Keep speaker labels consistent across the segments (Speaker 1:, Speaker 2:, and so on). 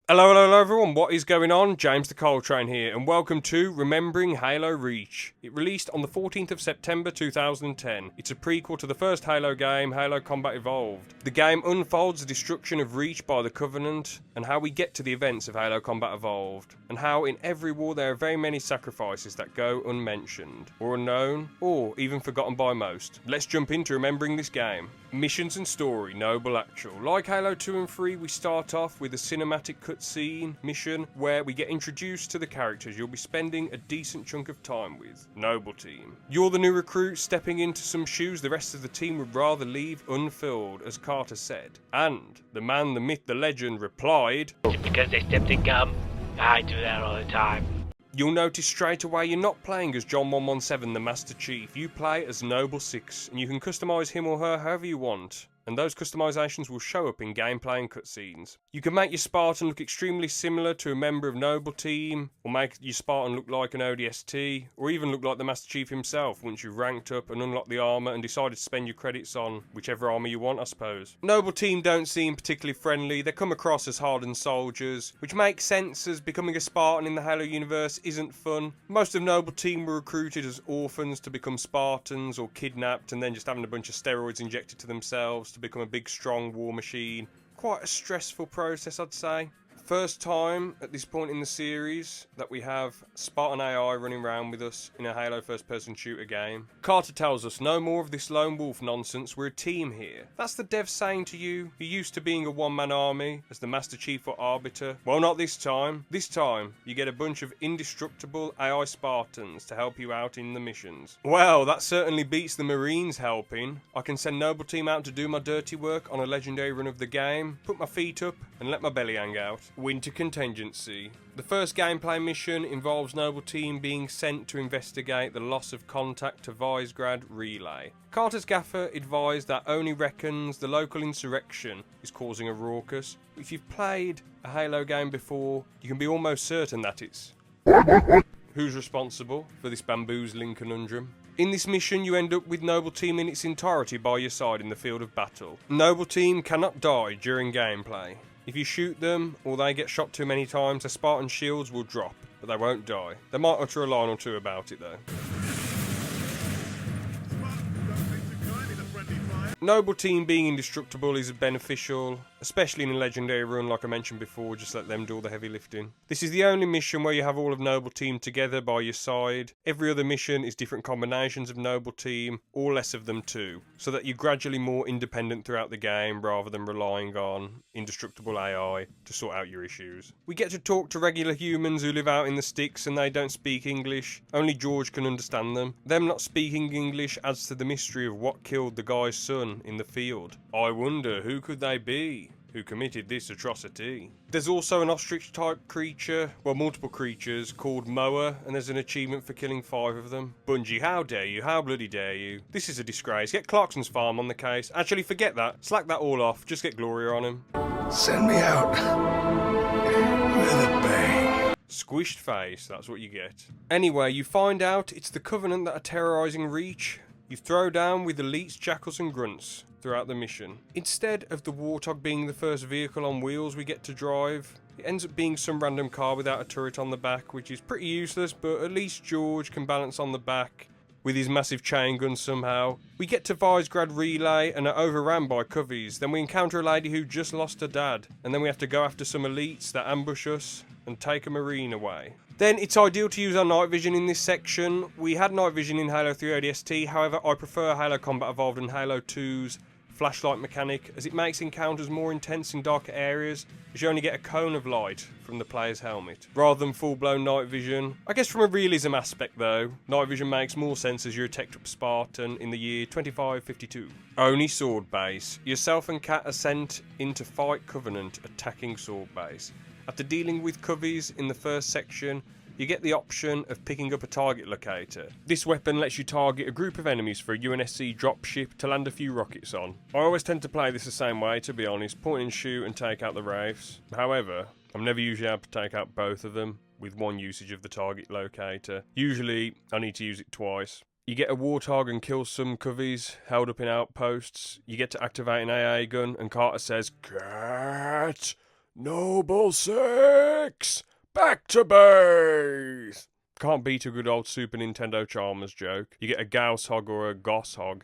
Speaker 1: Hello everyone, what is going on? James the Coltrane here, and welcome to Remembering Halo Reach. It released on the 14th of September 2010. It's a prequel to the first Halo game, Halo Combat Evolved. The game unfolds the destruction of Reach by the Covenant, and how we get to the events of Halo Combat Evolved, and how in every war there are very many sacrifices that go unmentioned, or unknown, or even forgotten by most. Let's jump into remembering this game. Missions and story, noble actual. Like Halo 2 and 3, we start off with a cinematic cutscene mission where we get introduced to the characters you'll be spending a decent chunk of time with. Noble team. You're the new recruit stepping into some shoes the rest of the team would rather leave unfilled, as Carter said. And the man, the myth, the legend replied,
Speaker 2: "Just because they stepped in gum, I do that all the time."
Speaker 1: You'll notice straight away you're not playing as John 117, the Master Chief. You play as Noble 6, and you can customise him or her however you want, and those customisations will show up in gameplay and cutscenes. You can make your Spartan look extremely similar to a member of Noble Team, or make your Spartan look like an ODST, or even look like the Master Chief himself once you've ranked up and unlocked the armour and decided to spend your credits on whichever armour you want, I suppose. Noble Team don't seem particularly friendly. They come across as hardened soldiers, which makes sense as becoming a Spartan in the Halo universe isn't fun. Most of Noble Team were recruited as orphans to become Spartans, or kidnapped and then just having a bunch of steroids injected to themselves to become a big strong war machine. Quite a stressful process, I'd say. First time at this point in the series that we have Spartan AI running around with us in a Halo first-person shooter game. Carter tells us no more of this lone wolf nonsense, we're a team here. That's the dev saying to you, you're used to being a one-man army as the Master Chief or Arbiter. Well, not this time. This time, you get a bunch of indestructible AI Spartans to help you out in the missions. Well, that certainly beats the Marines helping. I can send Noble Team out to do my dirty work on a legendary run of the game, put my feet up, and let my belly hang out. Winter Contingency. The first gameplay mission involves Noble Team being sent to investigate the loss of contact to Visegrad Relay. Carter's gaffer advised that only reckons the local insurrection is causing a raucous. If you've played a Halo game before, you can be almost certain that it's who's responsible for this bamboozling conundrum. In this mission, you end up with Noble Team in its entirety by your side in the field of battle. Noble Team cannot die during gameplay. If you shoot them, or they get shot too many times, their Spartan shields will drop, but they won't die. They might utter a line or two about it though. Noble Team being indestructible is beneficial, especially in a legendary run like I mentioned before, just let them do all the heavy lifting. This is the only mission where you have all of Noble Team together by your side. Every other mission is different combinations of Noble Team, or less of them too, so that you're gradually more independent throughout the game rather than relying on indestructible AI to sort out your issues. We get to talk to regular humans who live out in the sticks and they don't speak English. Only George can understand them. Them not speaking English adds to the mystery of what killed the guy's son in the field. I wonder who could they be who committed this atrocity. There's also an ostrich type creature, well multiple creatures, called Moa, and there's an achievement for killing 5 of them. Bungie, how dare you, how bloody dare you. This is a disgrace. Get Clarkson's farm on the case. Actually forget that, slack that all off, just get Gloria on him.
Speaker 3: Send me out with a bang.
Speaker 1: Squished face, that's what you get. Anyway, you find out it's the Covenant that are terrorising Reach. You throw down with elites, jackals and grunts throughout the mission. Instead of the Warthog being the first vehicle on wheels we get to drive, it ends up being some random car without a turret on the back, which is pretty useless, but at least George can balance on the back with his massive chain gun somehow. We get to Visegrad Relay and are overrun by coveys. Then we encounter a lady who just lost her dad, and then we have to go after some elites that ambush us and take a Marine away. Then it's ideal to use our night vision in this section. We had night vision in Halo 3 ODST, however I prefer Halo Combat Evolved and Halo 2's flashlight mechanic, as it makes encounters more intense in darker areas, as you only get a cone of light from the player's helmet, rather than full-blown night vision. I guess from a realism aspect though, night vision makes more sense as you're a teched up Spartan in the year 2552. Only sword base. Yourself and Kat are sent in to fight Covenant attacking sword base. After dealing with coveys in the first section, you get the option of picking up a target locator. This weapon lets you target a group of enemies for a UNSC dropship to land a few rockets on. I always tend to play this the same way, to be honest, point and shoot and take out the wraiths. However, I'm never usually able to take out both of them with one usage of the target locator. Usually, I need to use it twice. You get a Warthog and kill some coveys held up in outposts. You get to activate an AA gun and Carter says, "Cat, Noble Six! Back to base! Can't beat a good old Super Nintendo Chalmers joke. You get a Gauss hog or a Goss hog.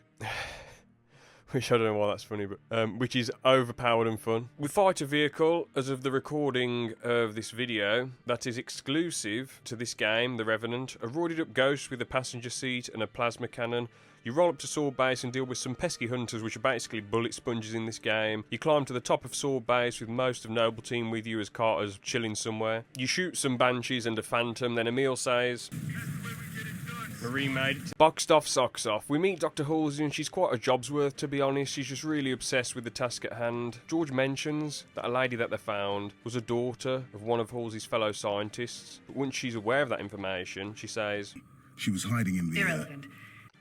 Speaker 1: Which I don't know why that's funny, but which is overpowered and fun. We fight a vehicle, as of the recording of this video, that is exclusive to this game, the Revenant. A roided up ghost with a passenger seat and a plasma cannon. You roll up to Sword Base and deal with some pesky hunters, which are basically bullet sponges in this game. You climb to the top of Sword Base with most of Noble Team with you as Carter's chilling somewhere. You shoot some Banshees and a Phantom, then Emil says... Marie made it. Boxed off, socks off. We meet Dr. Halsey and she's quite a job's worth, to be honest. She's just really obsessed with the task at hand. George mentions that a lady that they found was a daughter of one of Halsey's fellow scientists. But once she's aware of that information, she says...
Speaker 3: She was hiding in the...
Speaker 4: Irrelevant.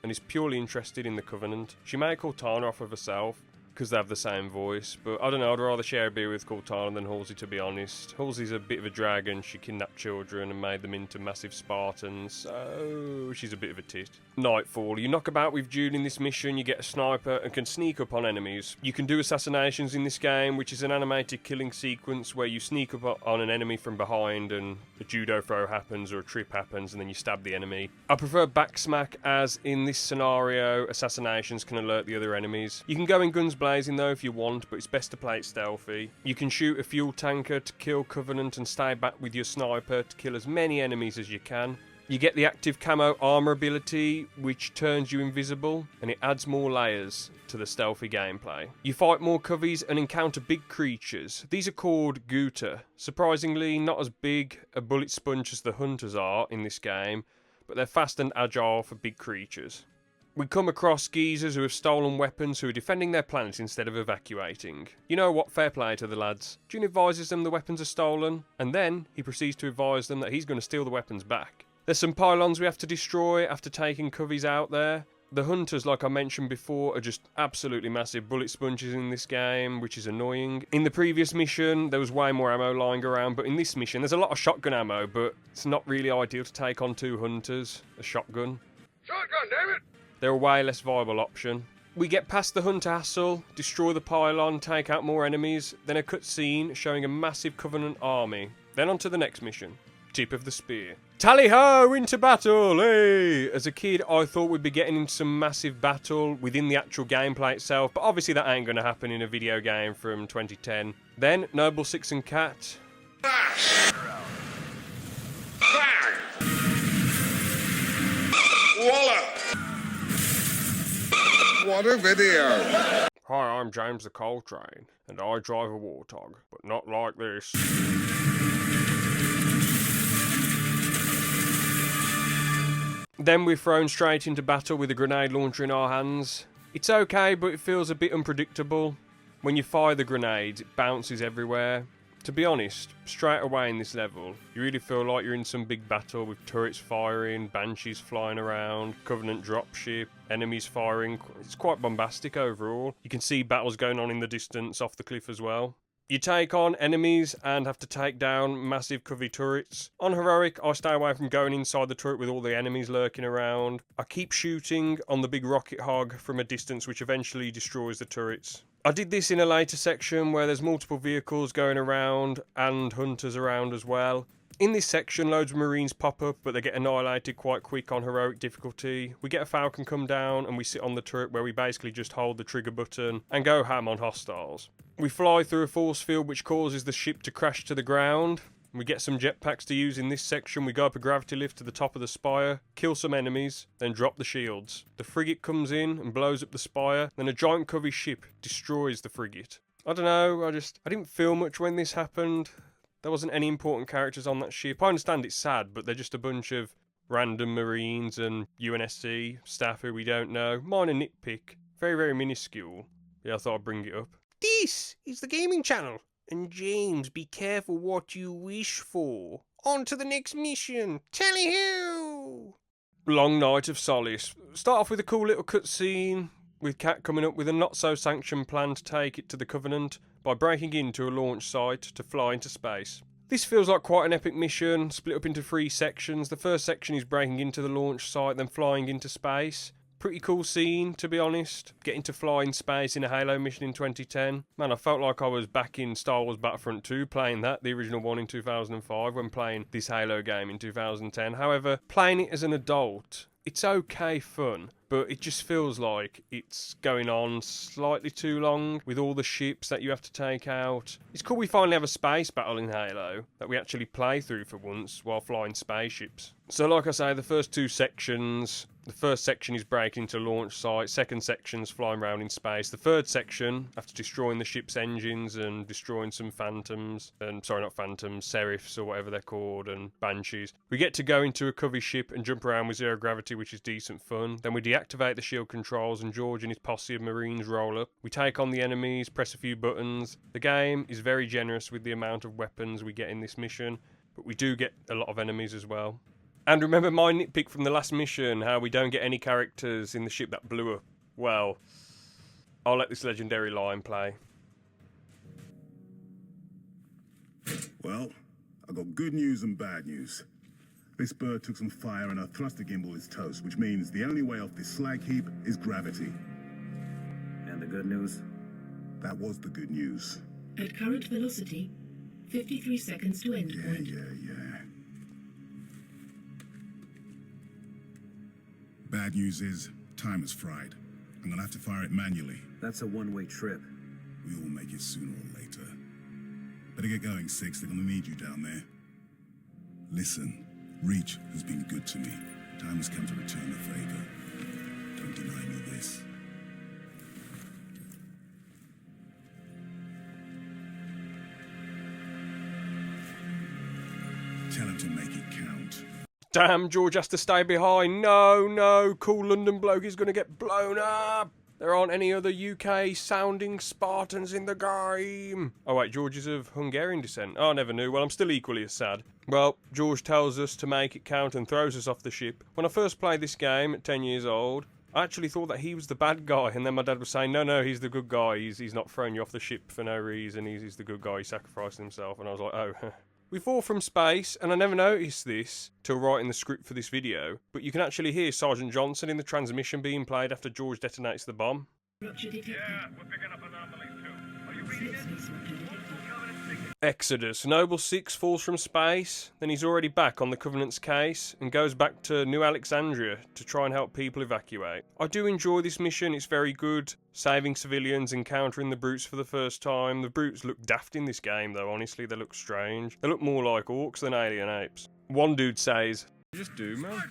Speaker 1: And is purely interested in the Covenant. She may call Tana off of herself, because they have the same voice, but I don't know, I'd rather share a beer with Cortana than Halsey, to be honest. Halsey's a bit of a dragon. She kidnapped children and made them into massive Spartans, so she's a bit of a tit. Nightfall. You knock about with Jude in this mission, you get a sniper and can sneak up on enemies. You can do assassinations in this game, which is an animated killing sequence where you sneak up on an enemy from behind and a judo throw happens or a trip happens and then you stab the enemy. I prefer backsmack, as in this scenario, assassinations can alert the other enemies. You can go in guns blazing though if you want, but it's best to play it stealthy. You can shoot a fuel tanker to kill Covenant and stay back with your sniper to kill as many enemies as you can. You get the active camo armour ability, which turns you invisible, and it adds more layers to the stealthy gameplay. You fight more coveys and encounter big creatures. These are called Guta. Surprisingly, not as big a bullet sponge as the hunters are in this game, but they're fast and agile for big creatures. We come across geezers who have stolen weapons who are defending their planet instead of evacuating. You know what, fair play to the lads. June advises them the weapons are stolen, and then he proceeds to advise them that he's going to steal the weapons back. There's some pylons we have to destroy after taking coveys out there. The hunters, like I mentioned before, are just absolutely massive bullet sponges in this game, which is annoying. In the previous mission, there was way more ammo lying around, but in this mission, there's a lot of shotgun ammo, but it's not really ideal to take on two hunters. A shotgun.
Speaker 3: Shotgun, damn it!
Speaker 1: They're a way less viable option. We get past the hunter hassle, destroy the pylon, take out more enemies, then a cutscene showing a massive Covenant army. Then on to the next mission. Tip of the spear. Tally-ho, into battle, hey! As a kid, I thought we'd be getting into some massive battle within the actual gameplay itself, but obviously that ain't going to happen in a video game from 2010. Then, Noble Six and Cat.
Speaker 3: Bang! Wallop! What a video!
Speaker 1: Hi, I'm James the Coltrane, and I drive a Warthog, but not like this. Then we're thrown straight into battle with a grenade launcher in our hands. It's okay, but it feels a bit unpredictable. When you fire the grenades, it bounces everywhere. To be honest, straight away in this level, you really feel like you're in some big battle with turrets firing, banshees flying around, Covenant dropship, enemies firing. It's quite bombastic overall. You can see battles going on in the distance off the cliff as well. You take on enemies and have to take down massive covey turrets. On Heroic, I stay away from going inside the turret with all the enemies lurking around. I keep shooting on the big rocket hog from a distance, which eventually destroys the turrets. I did this in a later section where there's multiple vehicles going around and hunters around as well. In this section, loads of Marines pop up, but they get annihilated quite quick on Heroic difficulty. We get a Falcon come down and we sit on the turret where we basically just hold the trigger button and go ham on hostiles. We fly through a force field which causes the ship to crash to the ground. We get some jetpacks to use in this section. We go up a gravity lift to the top of the spire, kill some enemies, then drop the shields. The frigate comes in and blows up the spire, then a giant covey ship destroys the frigate. I don't know, I didn't feel much when this happened. There wasn't any important characters on that ship. I understand it's sad, but they're just a bunch of random Marines and UNSC staff who we don't know. Minor nitpick. Very, very minuscule. Yeah, I thought I'd bring it up. This is the gaming channel. And James, be careful what you wish for. On to the next mission. Tally-ho! Long Night of Solace. Start off with a cool little cutscene with Kat coming up with a not-so-sanctioned plan to take it to the Covenant by breaking into a launch site to fly into space. This feels like quite an epic mission, split up into 3 sections. The first section is breaking into the launch site, then flying into space. Pretty cool scene, to be honest. Getting to fly in space in a Halo mission in 2010. Man, I felt like I was back in Star Wars Battlefront 2 playing that, the original one in 2005, when playing this Halo game in 2010. However, playing it as an adult, it's okay fun, but it just feels like it's going on slightly too long with all the ships that you have to take out. It's cool we finally have a space battle in Halo that we actually play through for once while flying spaceships. So like I say, the first two sections, the first section is breaking into launch site, second section's flying around in space. The third section, after destroying the ship's engines and destroying some phantoms, and sorry, not phantoms, serifs or whatever they're called, and banshees, we get to go into a covey ship and jump around with zero gravity, which is decent fun. Then we deactivate the shield controls and George and his posse of marines roll up. We take on the enemies, press a few buttons. The game is very generous with the amount of weapons we get in this mission, but we do get a lot of enemies as well. And remember my nitpick from the last mission, how we don't get any characters in the ship that blew up. Well, I'll let this legendary line play.
Speaker 4: Well, I got good news and bad news. This bird took some fire and our thruster gimbal is toast, which means the only way off this slag heap is gravity.
Speaker 5: And the good news?
Speaker 4: That was the good news.
Speaker 6: At current velocity, 53 seconds to end point.
Speaker 4: Yeah. Bad news is, time is fried. I'm gonna have to fire it manually.
Speaker 5: That's a one-way trip.
Speaker 4: We all make it sooner or later. Better get going, Six. They're gonna need you down there. Listen, Reach has been good to me. Time has come to return the favor. Don't deny me this. Tell him to make it count.
Speaker 1: Damn, George has to stay behind. No, cool London bloke is going to get blown up. There aren't any other UK-sounding Spartans in the game. Oh wait, George is of Hungarian descent. Oh, I never knew. Well, I'm still equally as sad. Well, George tells us to make it count and throws us off the ship. When I first played this game at 10 years old, I actually thought that he was the bad guy, and then my dad was saying, no, he's the good guy. He's not throwing you off the ship for no reason. He's the good guy. He's sacrificing himself. And I was like, oh. We fall from space, and I never noticed this till writing the script for this video, but you can actually hear Sergeant Johnson in the transmission being played after George detonates the bomb.
Speaker 6: Rupture detected.
Speaker 3: Yeah, we're picking up anomalies too. Are you reading it?
Speaker 6: Slip space rupture detected.
Speaker 1: Exodus. Noble 6 falls from space, then he's already back on the Covenant's case and goes back to New Alexandria to try and help people evacuate. I do enjoy this mission, it's very good. Saving civilians, encountering the brutes for the first time. The brutes look daft in this game though, honestly, they look strange. They look more like orcs than alien apes. One dude says, "Just do, man."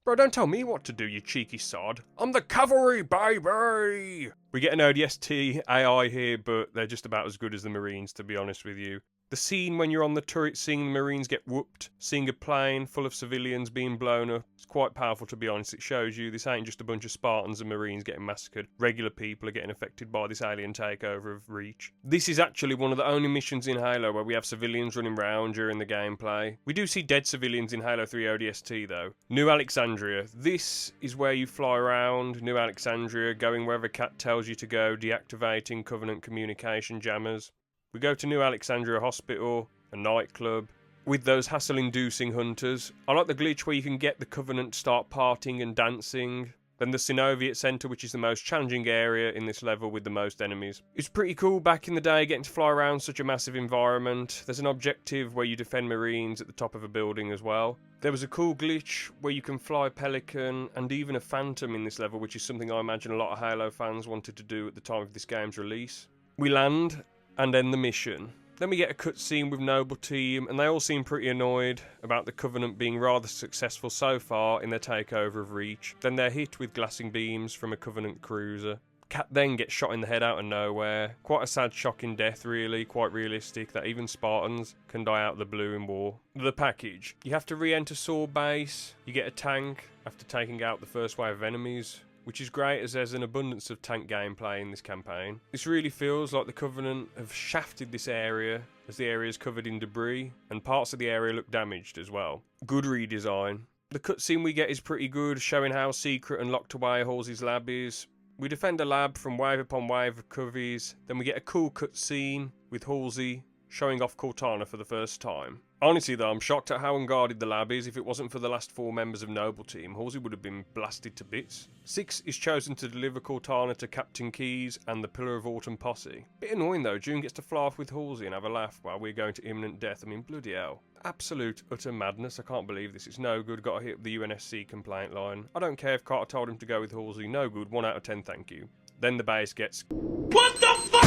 Speaker 1: Bro, don't tell me what to do, you cheeky sod. I'm the cavalry, baby! We get an ODST AI here, but they're just about as good as the Marines, to be honest with you. The scene when you're on the turret seeing the Marines get whooped, seeing a plane full of civilians being blown up, it's quite powerful, to be honest. It shows you this ain't just a bunch of Spartans and Marines getting massacred. Regular people are getting affected by this alien takeover of Reach. This is actually one of the only missions in Halo where we have civilians running around during the gameplay. We do see dead civilians in Halo 3 ODST though. New Alexandria. This is where you fly around New Alexandria, going wherever Cat tells you to go, deactivating Covenant communication jammers. We go to New Alexandria Hospital, a nightclub, with those hassle-inducing hunters. I like the glitch where you can get the Covenant to start partying and dancing. Then the Synoviate Centre, which is the most challenging area in this level with the most enemies. It's pretty cool back in the day getting to fly around such a massive environment. There's an objective where you defend Marines at the top of a building as well. There was a cool glitch where you can fly a Pelican and even a Phantom in this level, which is something I imagine a lot of Halo fans wanted to do at the time of this game's release. We land and end the mission. Then we get a cutscene with Noble Team, and they all seem pretty annoyed about the Covenant being rather successful so far in their takeover of Reach. Then they're hit with glassing beams from a Covenant cruiser. Cat then gets shot in the head out of nowhere. Quite a sad, shocking death really, quite realistic that even Spartans can die out of the blue in war. The package. You have to re-enter Saw Base, you get a tank after taking out the first wave of enemies, which is great as there's an abundance of tank gameplay in this campaign. This really feels like the Covenant have shafted this area, as the area is covered in debris, and parts of the area look damaged as well. Good redesign. The cutscene we get is pretty good, showing how secret and locked away Halsey's lab is. We defend a lab from wave upon wave of coveys, then we get a cool cutscene with Halsey showing off Cortana for the first time. Honestly though, I'm shocked at how unguarded the lab is. If it wasn't for the last 4 members of Noble Team, Halsey would have been blasted to bits. 6 is chosen to deliver Cortana to Captain Keyes and the Pillar of Autumn posse. Bit annoying though, June gets to fly off with Halsey and have a laugh while we're going to imminent death. I mean, bloody hell. Absolute utter madness. I can't believe this. It's no good. Got to hit the UNSC complaint line. I don't care if Carter told him to go with Halsey. No good. 1 out of 10, thank you. Then the base gets... What the fuck?!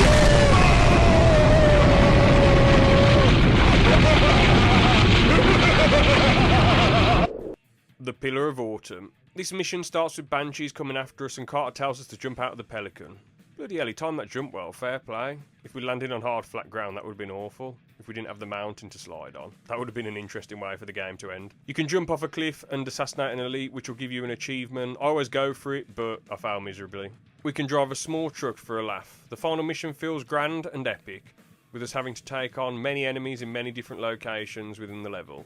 Speaker 1: The Pillar of Autumn. This mission starts with Banshees coming after us and Carter tells us to jump out of the Pelican. Bloody hell, he timed that jump well, fair play. If we landed on hard flat ground, that would have been awful. If we didn't have the mountain to slide on, that would have been an interesting way for the game to end. You can jump off a cliff and assassinate an elite, which will give you an achievement. I always go for it, but I fail miserably. We can drive a small truck for a laugh. The final mission feels grand and epic, with us having to take on many enemies in many different locations within the level.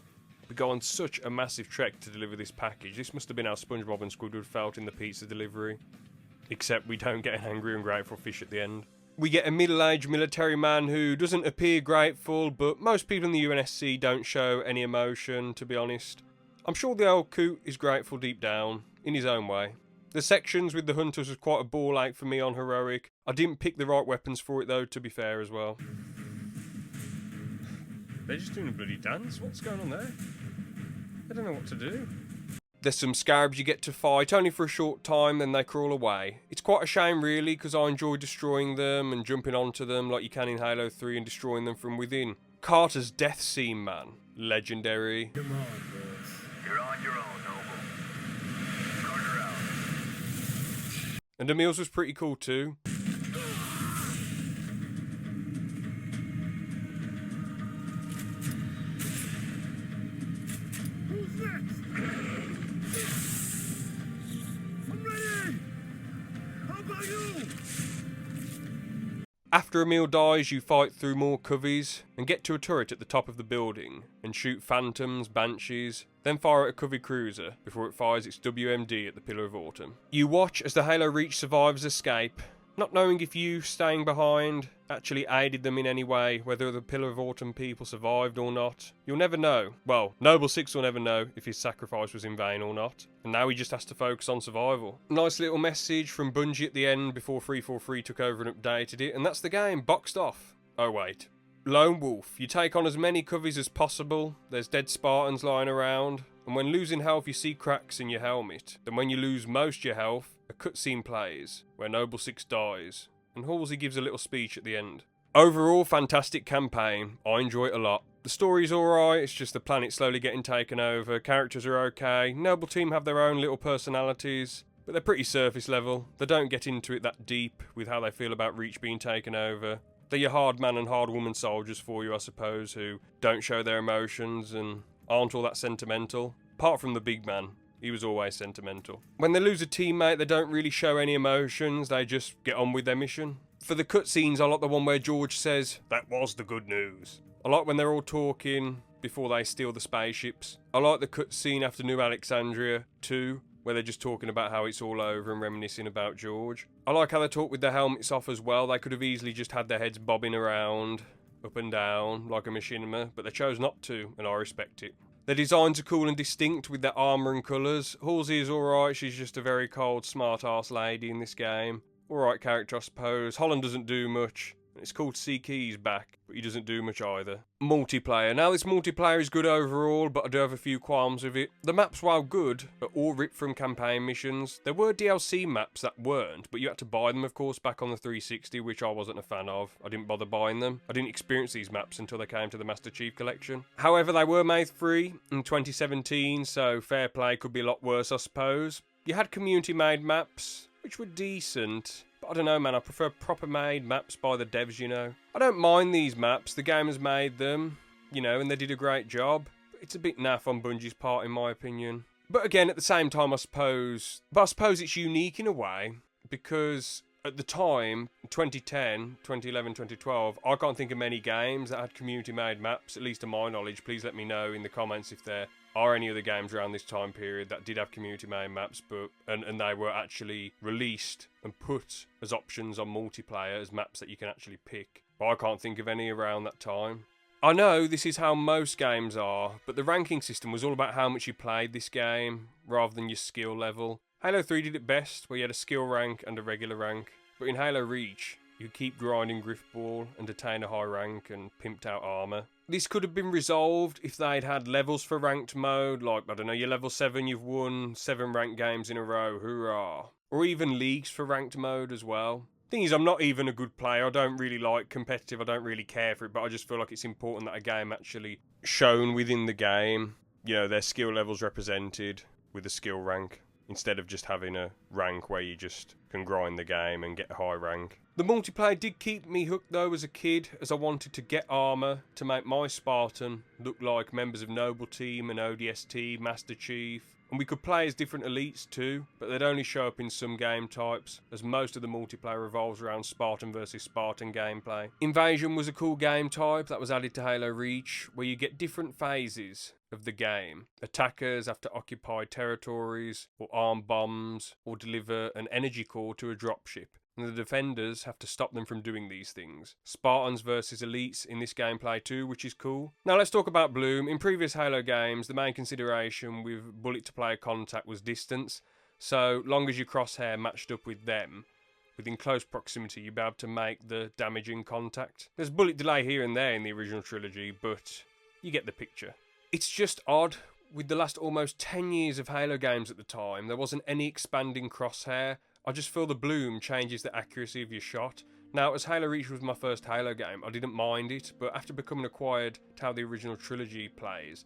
Speaker 1: We go on such a massive trek to deliver this package. This must have been how SpongeBob and Squidward felt in the pizza delivery. Except we don't get an angry and grateful fish at the end. We get a middle-aged military man who doesn't appear grateful, but most people in the UNSC don't show any emotion, to be honest. I'm sure the old coot is grateful deep down, in his own way. The sections with the hunters was quite a ball ache for me on heroic. I didn't pick the right weapons for it though, to be fair as well. They're just doing a bloody dance. What's going on there? I don't know what to do. There's some scarabs you get to fight, only for a short time, then they crawl away. It's quite a shame really, because I enjoy destroying them and jumping onto them like you can in Halo 3 and destroying them from within. Carter's death scene, man. Legendary.
Speaker 5: Come on, boys.
Speaker 3: You're on your own, Noble. Carter out.
Speaker 1: And Emil's was pretty cool too. After Emil dies, you fight through more coveys and get to a turret at the top of the building and shoot phantoms, banshees, then fire at a covey cruiser before it fires its WMD at the Pillar of Autumn. You watch as the Halo Reach survivors escape, not knowing if you staying behind actually aided them in any way, whether the Pillar of Autumn people survived or not. You'll never know. Well, Noble 6 will never know if his sacrifice was in vain or not. And now he just has to focus on survival. Nice little message from Bungie at the end before 343 took over and updated it, and that's the game, boxed off. Oh wait. Lone Wolf. You take on as many coveys as possible, there's dead Spartans lying around, and when losing health you see cracks in your helmet. Then when you lose most your health, a cutscene plays, where Noble 6 dies, and Halsey gives a little speech at the end. Overall, fantastic campaign. I enjoy it a lot. The story's alright, it's just the planet slowly getting taken over, characters are okay, Noble Team have their own little personalities, but they're pretty surface level. They don't get into it that deep with how they feel about Reach being taken over. They're your hard man and hard woman soldiers for you, I suppose, who don't show their emotions and aren't all that sentimental. Apart from the big man. He was always sentimental. When they lose a teammate, they don't really show any emotions, they just get on with their mission. For the cutscenes, I like the one where George says, "That was the good news." I like when they're all talking before they steal the spaceships. I like the cutscene after New Alexandria 2, where they're just talking about how it's all over and reminiscing about George. I like how they talk with their helmets off as well. They could have easily just had their heads bobbing around, up and down, like a machinima, but they chose not to, and I respect it. Their designs are cool and distinct with their armour and colours. Halsey is alright, she's just a very cold, smart-ass lady in this game. Alright character, I suppose. Holland doesn't do much. It's cool to see Keyes back, but he doesn't do much either. Multiplayer. Now this multiplayer is good overall, but I do have a few qualms with it. The maps, while good, are all ripped from campaign missions. There were DLC maps that weren't, but you had to buy them of course back on the 360, which I wasn't a fan of. I didn't bother buying them. I didn't experience these maps until they came to the Master Chief Collection. However, they were made free in 2017, so fair play, could be a lot worse I suppose. You had community made maps, which were decent. But I don't know, man, I prefer proper made maps by the devs, you know. I don't mind these maps, the game has made them, you know, and they did a great job. But it's a bit naff on Bungie's part, in my opinion. But again, at the same time, I suppose it's unique in a way, because at the time, 2010, 2011, 2012, I can't think of many games that had community made maps, at least to my knowledge. Please let me know in the comments if there are any other games around this time period that did have community made maps, but and they were actually released and put as options on multiplayer as maps that you can actually pick. But I can't think of any around that time. I know this is how most games are, but the ranking system was all about how much you played this game, rather than your skill level. Halo 3 did it best, where you had a skill rank and a regular rank, but in Halo Reach, you could keep grinding Griffball and attain a high rank and pimped out armour. This could have been resolved if they'd had levels for ranked mode, like, I don't know, you're level 7, you've won 7 ranked games in a row, hoorah. Or even leagues for ranked mode as well. Thing is, I'm not even a good player. I don't really like competitive. I don't really care for it, but I just feel like it's important that a game actually shown within the game, you know, their skill levels represented with a skill rank, instead of just having a rank where you just can grind the game and get a high rank. The multiplayer did keep me hooked though as a kid, as I wanted to get armour to make my Spartan look like members of Noble Team and ODST, Master Chief. And we could play as different elites too, but they'd only show up in some game types, as most of the multiplayer revolves around Spartan versus Spartan gameplay. Invasion was a cool game type that was added to Halo Reach, where you get different phases of the game. Attackers have to occupy territories, or arm bombs, or deliver an energy core to a dropship. And the defenders have to stop them from doing these things. Spartans versus elites in this gameplay too, which is cool. Now let's talk about Bloom. In previous Halo games, the main consideration with bullet to player contact was distance, so long as your crosshair matched up with them, within close proximity you'd be able to make the damaging contact. There's bullet delay here and there in the original trilogy, but you get the picture. It's just odd. With the last almost 10 years of Halo games at the time, there wasn't any expanding crosshair. I just feel the Bloom changes the accuracy of your shot. Now, as Halo Reach was my first Halo game, I didn't mind it, but after becoming acquired to how the original trilogy plays,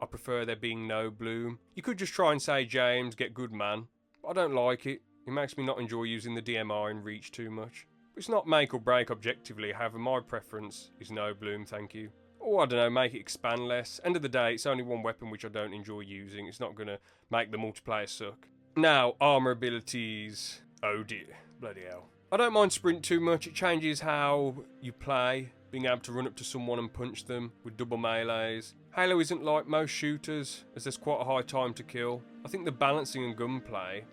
Speaker 1: I prefer there being no Bloom. You could just try and say, James, get good man, but I don't like it. It makes me not enjoy using the DMR in Reach too much. It's not make or break objectively, however my preference is no Bloom, thank you. Or, I don't know, make it expand less. End of the day, it's only one weapon which I don't enjoy using. It's not going to make the multiplayer suck. Now, armour abilities. Oh dear, bloody hell. I don't mind sprint too much. It changes how you play, being able to run up to someone and punch them with double melees. Halo isn't like most shooters, as there's quite a high time to kill. I think the balancing and gunplay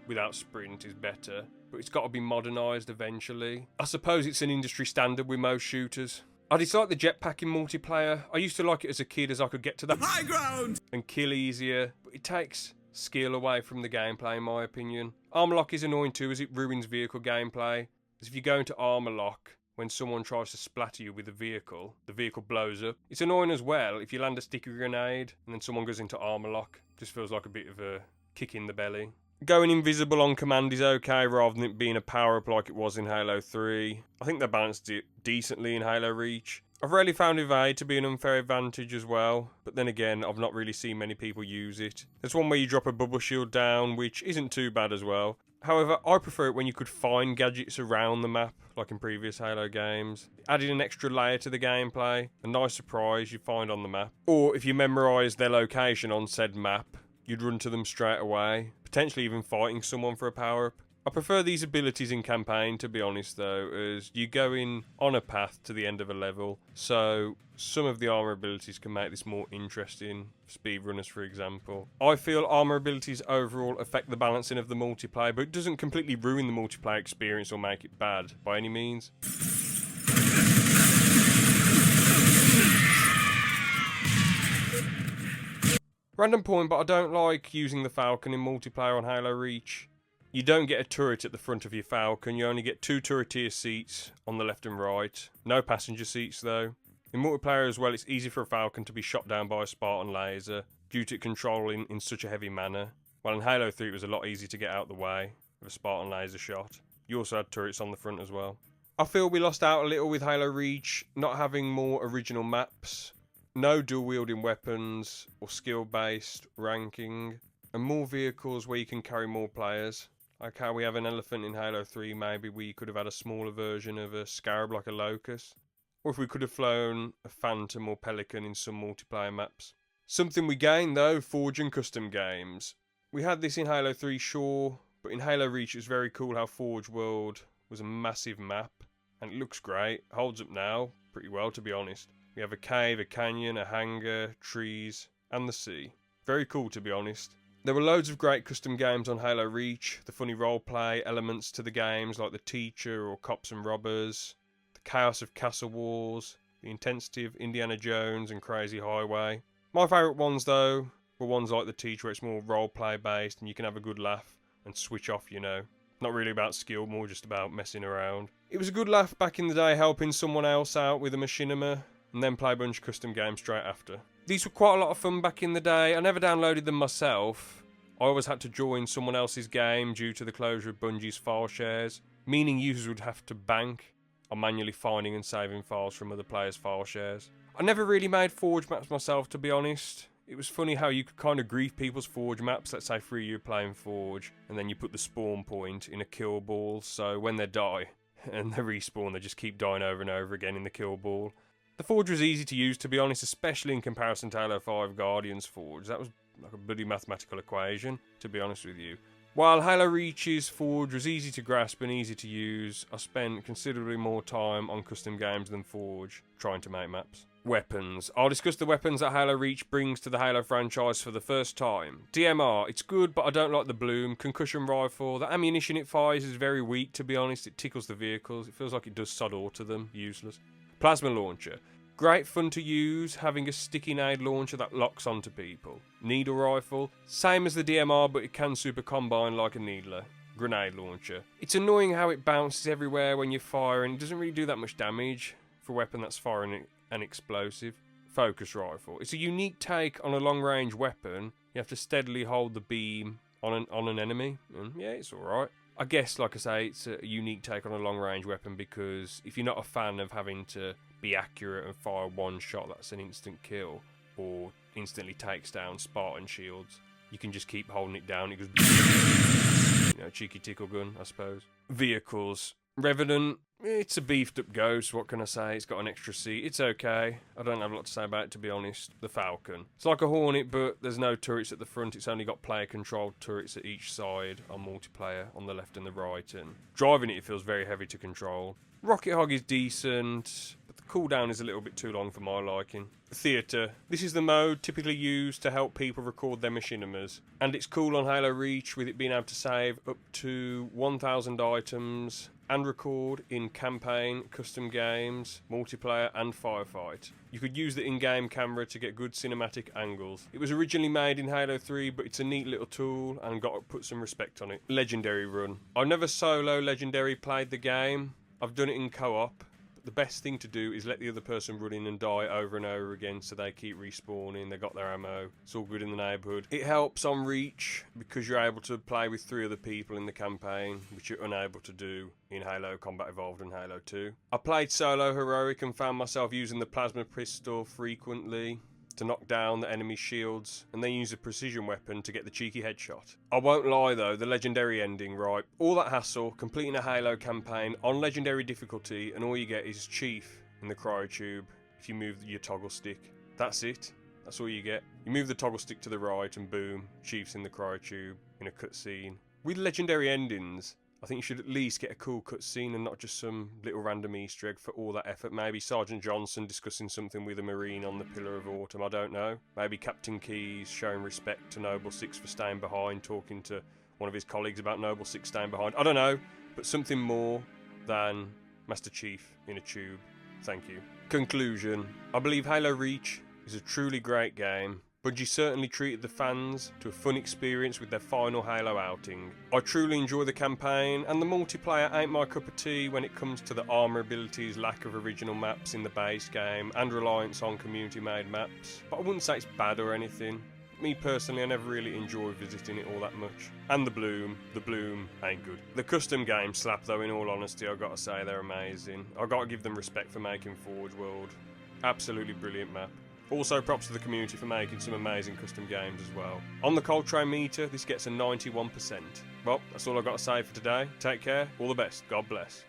Speaker 1: without sprint is better, but it's got to be modernised eventually. I suppose it's an industry standard with most shooters. I dislike the jetpack in multiplayer. I used to like it as a kid, as I could get to the high ground and kill easier, but it takes skill away from the gameplay in my opinion. Armor lock is annoying too, as it ruins vehicle gameplay. As if you go into armor lock, when someone tries to splatter you with a vehicle, the vehicle blows up. It's annoying as well if you land a sticky grenade and then someone goes into armor lock. Just feels like a bit of a kick in the belly. Going invisible on command is okay, rather than it being a power-up like it was in Halo 3. I think they balanced it decently in Halo Reach. I've rarely found evade to be an unfair advantage as well, but then again, I've not really seen many people use it. There's one where you drop a bubble shield down, which isn't too bad as well. However, I prefer it when you could find gadgets around the map, like in previous Halo games. Adding an extra layer to the gameplay, a nice surprise you find on the map. Or if you memorise their location on said map, you'd run to them straight away, potentially even fighting someone for a power-up. I prefer these abilities in campaign, to be honest though, as you go in on a path to the end of a level, so some of the armour abilities can make this more interesting, speedrunners for example. I feel armour abilities overall affect the balancing of the multiplayer, but it doesn't completely ruin the multiplayer experience or make it bad, by any means. Random point, but I don't like using the Falcon in multiplayer on Halo Reach. You don't get a turret at the front of your Falcon, you only get 2 turretier seats on the left and right. No passenger seats though. In multiplayer as well, it's easy for a Falcon to be shot down by a Spartan laser, due to it controlling in such a heavy manner. While in Halo 3 it was a lot easier to get out the way of a Spartan laser shot. You also had turrets on the front as well. I feel we lost out a little with Halo Reach, not having more original maps, no dual wielding weapons or skill based ranking, and more vehicles where you can carry more players. Like how we have an elephant in Halo 3, maybe we could have had a smaller version of a scarab like a locust. Or if we could have flown a phantom or pelican in some multiplayer maps. Something we gained though, Forge and custom games. We had this in Halo 3, sure, but in Halo Reach it was very cool how Forge World was a massive map. And it looks great, holds up now, pretty well to be honest. We have a cave, a canyon, a hangar, trees, and the sea. Very cool to be honest. There were loads of great custom games on Halo Reach, the funny roleplay elements to the games like the teacher or cops and robbers, the chaos of castle wars, the intensity of Indiana Jones and Crazy Highway. My favourite ones though were ones like The Teacher, where it's more roleplay based and you can have a good laugh and switch off, you know. Not really about skill, more just about messing around. It was a good laugh back in the day helping someone else out with a machinima and then play a bunch of custom games straight after. These were quite a lot of fun back in the day. I never downloaded them myself. I always had to join someone else's game due to the closure of Bungie's file shares, meaning users would have to bank on manually finding and saving files from other players' file shares. I never really made Forge maps myself, to be honest. It was funny how you could kind of grief people's Forge maps. Let's say 3 you were playing Forge, and then you put the spawn point in a kill ball, so when they die and they respawn, they just keep dying over and over again in the kill ball. The Forge was easy to use, to be honest, especially in comparison to Halo 5 Guardian's Forge. That was like a bloody mathematical equation, to be honest with you. While Halo Reach's Forge was easy to grasp and easy to use, I spent considerably more time on custom games than Forge, trying to make maps. Weapons. I'll discuss the weapons that Halo Reach brings to the Halo franchise for the first time. DMR, it's good, but I don't like the bloom. Concussion rifle, the ammunition it fires is very weak, to be honest. It tickles the vehicles. It feels like it does sod all to them. Useless. Plasma launcher. Great fun to use, having a sticky nade launcher that locks onto people. Needle rifle. Same as the DMR, but it can super combine like a needler. Grenade launcher. It's annoying how it bounces everywhere when you fire and it doesn't really do that much damage for a weapon that's firing an explosive. Focus rifle. It's a unique take on a long-range weapon. You have to steadily hold the beam on an enemy. And yeah, it's alright. I guess, like I say, it's a unique take on a long-range weapon because if you're not a fan of having to be accurate and fire one shot that's an instant kill or instantly takes down Spartan shields, you can just keep holding it down. It goes, you know, cheeky tickle gun, I suppose. Vehicles. Revenant, it's a beefed up Ghost, what can I say? It's got an extra seat, it's okay. I don't have a lot to say about it, to be honest. The Falcon. It's like a Hornet, but there's no turrets at the front. It's only got player controlled turrets at each side on multiplayer, on the left and the right, and driving it feels very heavy to control. Rocket Hog is decent, but the cooldown is a little bit too long for my liking. Theatre. This is the mode typically used to help people record their machinimas, and it's cool on Halo Reach with it being able to save up to 1,000 items and record in campaign, custom games, multiplayer and firefight. You could use the in-game camera to get good cinematic angles. It was originally made in Halo 3, but it's a neat little tool and got to put some respect on it. Legendary run. I've never solo Legendary played the game. I've done it in co-op. The best thing to do is let the other person run in and die over and over again so they keep respawning, they got their ammo, it's all good in the neighbourhood. It helps on Reach because you're able to play with 3 other people in the campaign, which you're unable to do in Halo Combat Evolved and Halo 2. I played solo heroic and found myself using the plasma pistol frequently to knock down the enemy shields and then use a precision weapon to get the cheeky headshot. I won't lie though, the legendary ending, right? All that hassle, completing a Halo campaign on legendary difficulty and all you get is Chief in the cryotube if you move your toggle stick. That's it. That's all you get. You move the toggle stick to the right and boom, Chief's in the cryotube in a cutscene. With legendary endings, I think you should at least get a cool cutscene and not just some little random Easter egg for all that effort. Maybe Sergeant Johnson discussing something with a Marine on the Pillar of Autumn, I don't know. Maybe Captain Keyes showing respect to Noble Six for staying behind, talking to one of his colleagues about Noble Six staying behind. I don't know, but something more than Master Chief in a tube. Thank you. Conclusion. I believe Halo Reach is a truly great game. Bungie certainly treated the fans to a fun experience with their final Halo outing. I truly enjoy the campaign, and the multiplayer ain't my cup of tea when it comes to the armour abilities, lack of original maps in the base game, and reliance on community-made maps. But I wouldn't say it's bad or anything. Me personally, I never really enjoy visiting it all that much. And the bloom ain't good. The custom games slap though, in all honesty, I've got to say they're amazing. I've got to give them respect for making Forge World. Absolutely brilliant map. Also props to the community for making some amazing custom games as well. On the Coltrane meter, this gets a 91%. Well, that's all I've got to say for today. Take care, all the best, God bless.